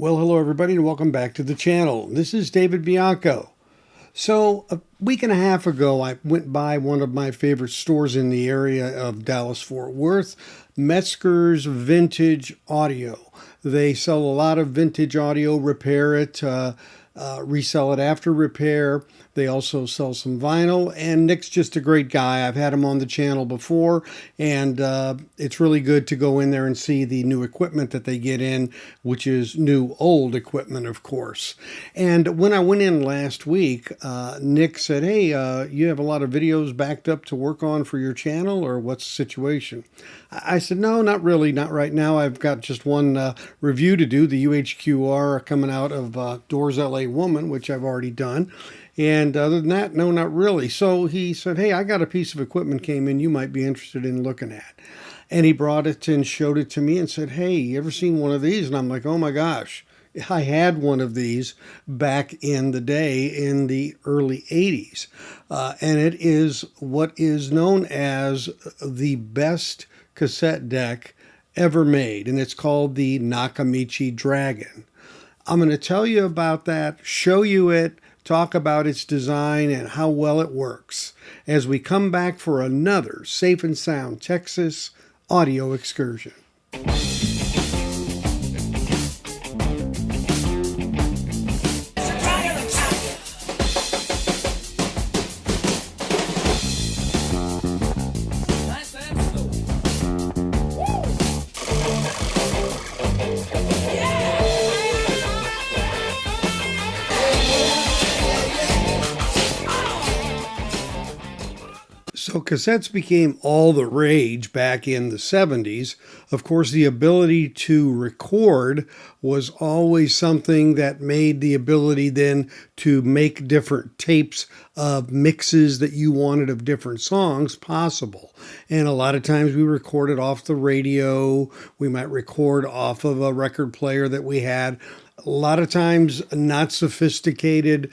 Well, hello everybody and welcome back to the channel. This is David Bianco. So a week and a half ago, I went by one of my favorite stores in the area of Dallas-Fort Worth, Metzger's Vintage Audio. They sell a lot of vintage audio, repair it, resell it after repair. They also sell some vinyl, and Nick's just a great guy. I've had him on the channel before, and it's really good to go in there and see the new equipment that they get in, which is new old equipment, of course. And when I went in last week, Nick said, hey, you have a lot of videos backed up to work on for your channel, or what's the situation? I said, no, not really, not right now. I've got just one review to do, the UHQR coming out of Doors LA Woman, which I've already done. And other than that, no, not really. So he said, hey, I got a piece of equipment came in you might be interested in looking at. And he brought it and showed it to me and said, hey, you ever seen one of these? And I'm like, oh my gosh, I had one of these back in the day in the early 80s. And it is what is known as the best cassette deck ever made. And it's called the Nakamichi Dragon. I'm going to tell you about that, show you it, talk about its design and how well it works as we come back for another Safe and Sound Texas audio excursion. So cassettes became all the rage back in the 70s. Of course, the ability to record was always something that made the ability then to make different tapes of mixes that you wanted of different songs possible. And a lot of times we recorded off the radio. We might record off of a record player that we had. A lot of times not sophisticated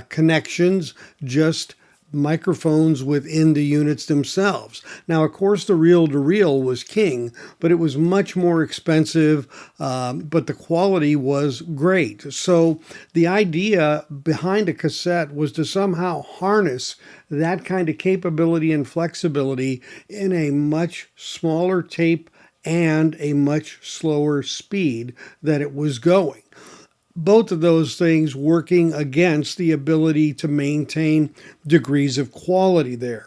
connections, just microphones within the units themselves. Now, of course, the reel-to-reel was king, but it was much more expensive, but the quality was great. So the idea behind a cassette was to somehow harness that kind of capability and flexibility in a much smaller tape and a much slower speed that it was going. Both of those things working against the ability to maintain degrees of quality there.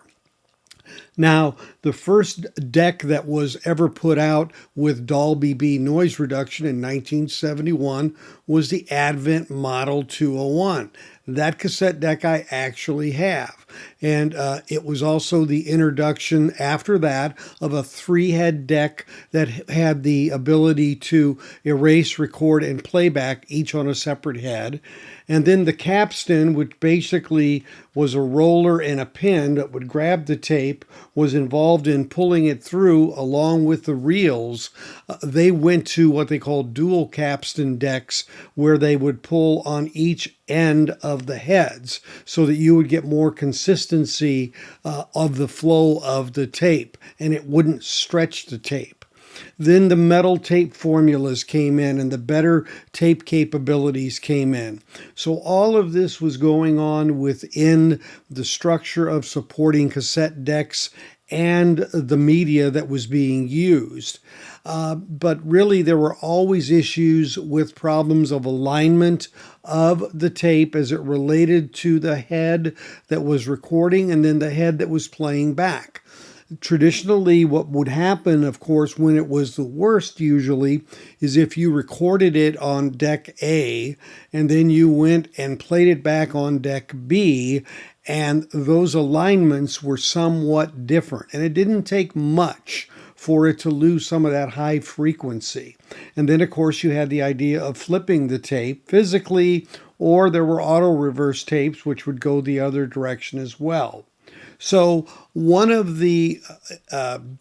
Now, the first deck that was ever put out with Dolby B noise reduction in 1971 was the Advent Model 201. That cassette deck I actually have. And it was also the introduction after that of a 3-head deck that had the ability to erase, record, and playback each on a separate head. And then the capstan, which basically was a roller and a pin that would grab the tape, was involved in pulling it through along with the reels. They went to what they called dual capstan decks, where they would pull on each end of the heads so that you would get more consistency of the flow of the tape and it wouldn't stretch the tape. Then the metal tape formulas came in and the better tape capabilities came in. So all of this was going on within the structure of supporting cassette decks and the media that was being used. But really there were always issues with problems of alignment of the tape as it related to the head that was recording and then the head that was playing back. Traditionally, what would happen, of course, when it was the worst usually, is if you recorded it on deck A and then you went and played it back on deck B, and those alignments were somewhat different. And it didn't take much for it to lose some of that high frequency. And then, of course, you had the idea of flipping the tape physically, or there were auto reverse tapes, which would go the other direction as well. So one of the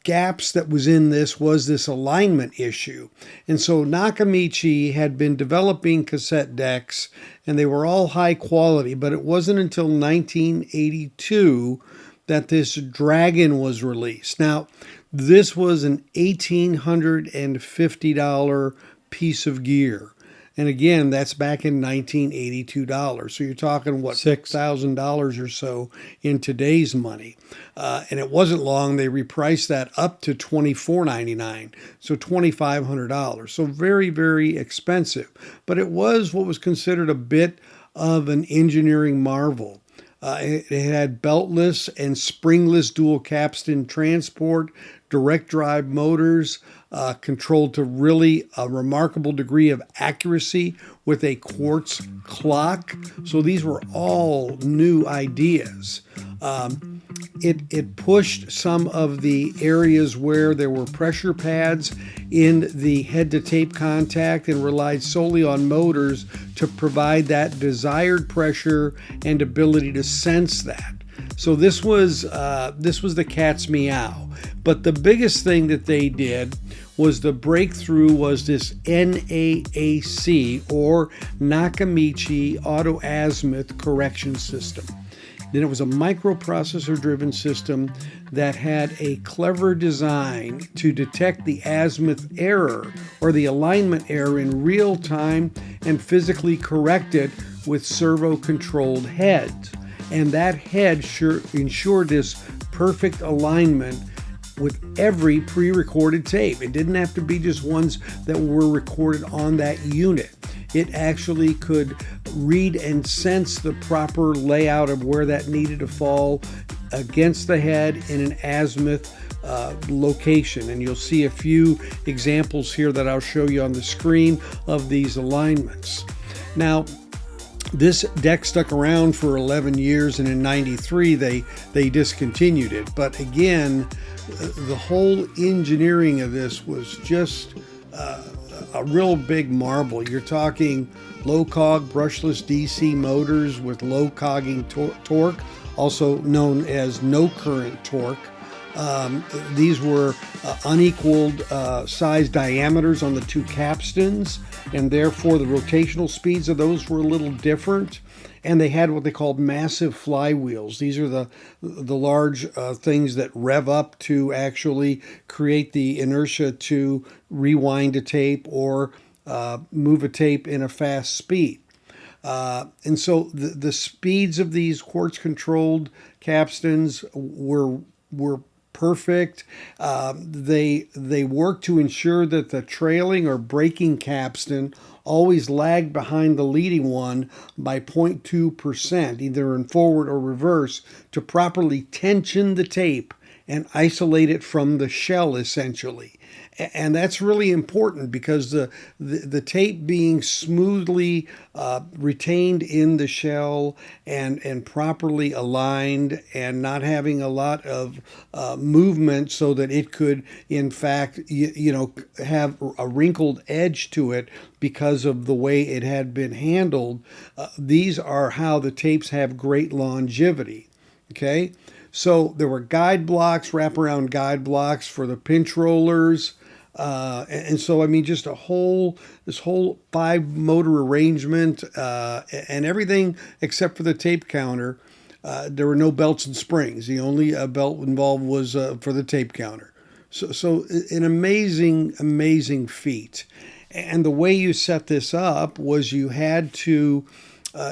gaps that was in this was this alignment issue. And so Nakamichi had been developing cassette decks, and they were all high quality, but it wasn't until 1982 that this Dragon was released. Now, this was an $1,850 piece of gear. And again, that's back in $1982. So you're talking, what, $6,000 or so in today's money. And it wasn't long, they repriced that up to $24.99, so $2,500. So very, very expensive. But it was what was considered a bit of an engineering marvel. It had beltless and springless dual capstan transport, direct drive motors, controlled to really a remarkable degree of accuracy with a quartz clock. So these were all new ideas. It pushed some of the areas where there were pressure pads in the head-to-tape contact and relied solely on motors to provide that desired pressure and ability to sense that. So this was the cat's meow. But the biggest thing that they did was the breakthrough was this NAAC, or Nakamichi Auto Azimuth Correction System. Then it was a microprocessor-driven system that had a clever design to detect the azimuth error or the alignment error in real time and physically correct it with servo-controlled heads. And that head ensured this perfect alignment with every pre-recorded tape. It didn't have to be just ones that were recorded on that unit. It actually could read and sense the proper layout of where that needed to fall against the head in an azimuth location. And you'll see a few examples here that I'll show you on the screen of these alignments. Now, this deck stuck around for 11 years, and in 93 they discontinued it. But again, the whole engineering of this was just a real big marvel. You're talking low cog brushless DC motors with low cogging torque, also known as no current torque. These were unequaled size diameters on the two capstans, and therefore the rotational speeds of those were a little different. And they had what they called massive flywheels. These are the large things that rev up to actually create the inertia to rewind a tape or move a tape in a fast speed. And so the speeds of these quartz-controlled capstans were perfect. They work to ensure that the trailing or braking capstan always lagged behind the leading one by 0.2%, either in forward or reverse, to properly tension the tape and isolate it from the shell, essentially. And that's really important because the tape being smoothly retained in the shell and properly aligned and not having a lot of movement so that it could, in fact, have a wrinkled edge to it because of the way it had been handled. These are how the tapes have great longevity. Okay? So there were guide blocks, wraparound guide blocks for the pinch rollers. And so, I mean, just this whole 5-motor arrangement and everything except for the tape counter. There were no belts and springs. The only belt involved was for the tape counter. So an amazing feat. And the way you set this up was you had to,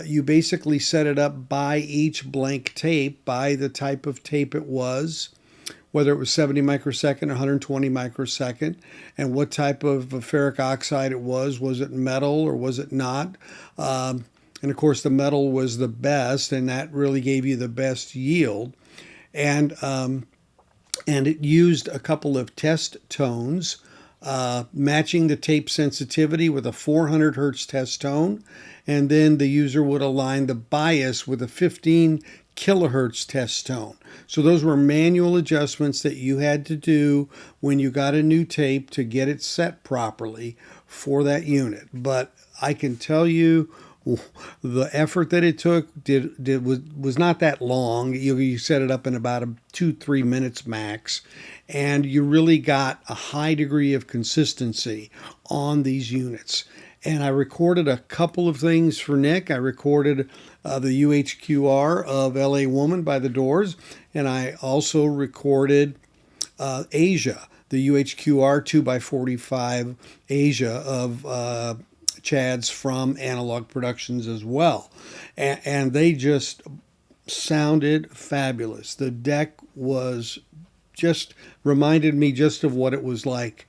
you basically set it up by each blank tape, by the type of tape it was, whether it was 70 microsecond, 120 microsecond, and what type of ferric oxide it was. Was it metal or was it not? And of course, the metal was the best, and that really gave you the best yield. And it used a couple of test tones, matching the tape sensitivity with a 400 hertz test tone, and then the user would align the bias with a 15 kilohertz test tone. So those were manual adjustments that you had to do when you got a new tape to get it set properly for that unit. But I can tell you, the effort that it took was not that long. You set it up in about 2-3 minutes max, and you really got a high degree of consistency on these units. And I recorded a couple of things for Nick. I recorded the UHQR of LA Woman by the Doors, and I also recorded Asia, the UHQR 2x45 Asia of Chads from Analog Productions as well. And they just sounded fabulous. The deck was just reminded me just of what it was like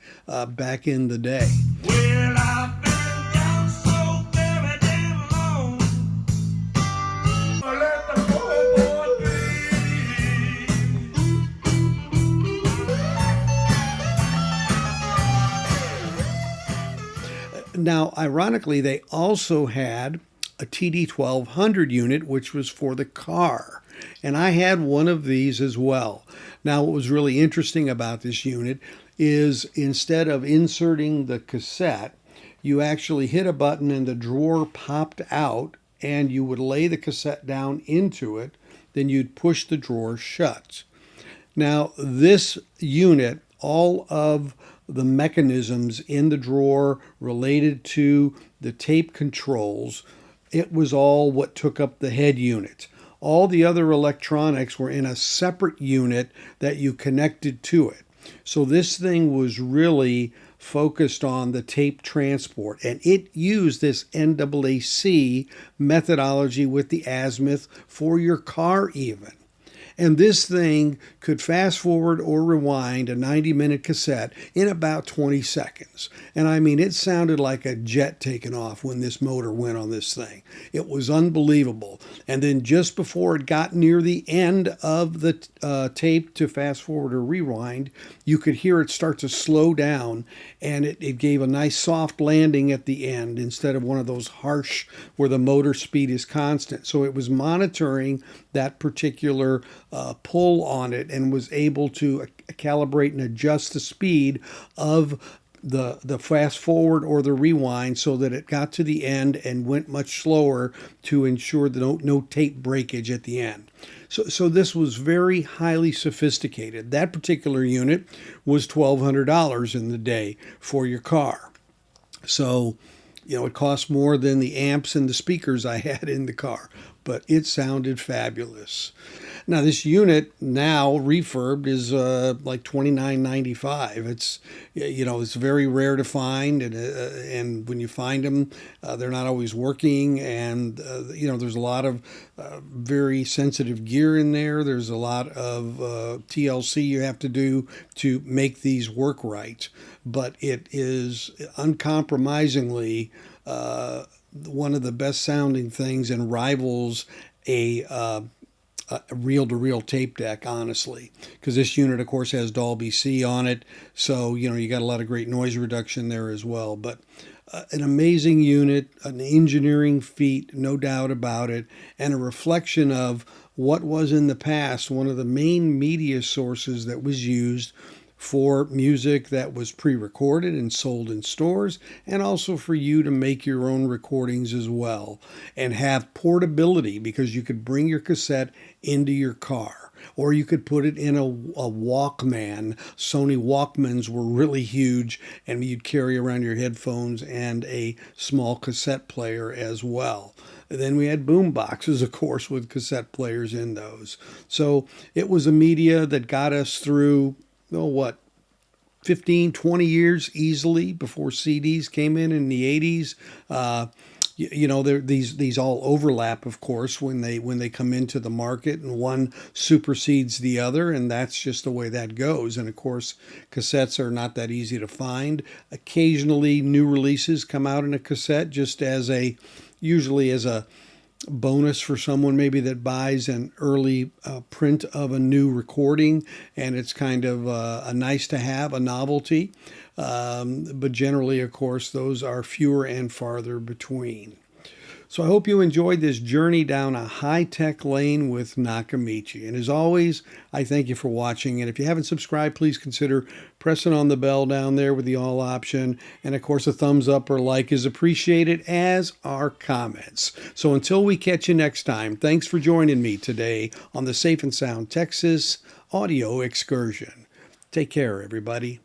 back in the day. Well, I've been down so very damn long. Let the poor boy be. Now, ironically, they also had a TD1200 unit, which was for the car. And I had one of these as well. Now, what was really interesting about this unit is instead of inserting the cassette, you actually hit a button and the drawer popped out and you would lay the cassette down into it. Then you'd push the drawer shut. Now, this unit, all of the mechanisms in the drawer related to the tape controls, it was all what took up the head unit. All the other electronics were in a separate unit that you connected to it. So this thing was really focused on the tape transport, and it used this NAAC methodology with the azimuth for your car even. And this thing could fast forward or rewind a 90-minute cassette in about 20 seconds. And I mean, it sounded like a jet taking off when this motor went on this thing. It was unbelievable. And then just before it got near the end of the tape to fast forward or rewind, you could hear it start to slow down, and it gave a nice soft landing at the end instead of one of those harsh where the motor speed is constant. So it was monitoring that particular pull on it and was able to calibrate and adjust the speed of the fast forward or the rewind so that it got to the end and went much slower to ensure that no tape breakage at the end. So this was very highly sophisticated. That particular unit was $1,200 in the day for your car. So, it cost more than the amps and the speakers I had in the car, but it sounded fabulous. Now, this unit now refurbed is like $29.95. It's it's very rare to find, and when you find them, they're not always working, and there's a lot of very sensitive gear in there. There's a lot of TLC you have to do to make these work right, but it is uncompromisingly one of the best sounding things and rivals a reel-to-reel tape deck, honestly, because this unit, of course, has Dolby C on it, so you got a lot of great noise reduction there as well. But an amazing unit, an engineering feat, no doubt about it, and a reflection of what was in the past one of the main media sources that was used for music that was pre-recorded and sold in stores, and also for you to make your own recordings as well and have portability, because you could bring your cassette into your car or you could put it in a Walkman. Sony Walkmans were really huge, and you'd carry around your headphones and a small cassette player as well. Then we had boom boxes, of course, with cassette players in those. So it was a media that got us through 15, 20 years easily before CDs came in the 80s. These all overlap, of course, when they come into the market, and one supersedes the other, and that's just the way that goes. And of course, cassettes are not that easy to find. Occasionally, new releases come out in a cassette, just usually as a bonus for someone maybe that buys an early print of a new recording, and it's kind of a nice to have, a novelty. But generally, of course, those are fewer and farther between. So I hope you enjoyed this journey down a high-tech lane with Nakamichi. And as always, I thank you for watching. And if you haven't subscribed, please consider pressing on the bell down there with the all option. And of course, a thumbs up or like is appreciated, as are comments. So until we catch you next time, thanks for joining me today on the Safe and Sound Texas audio excursion. Take care, everybody.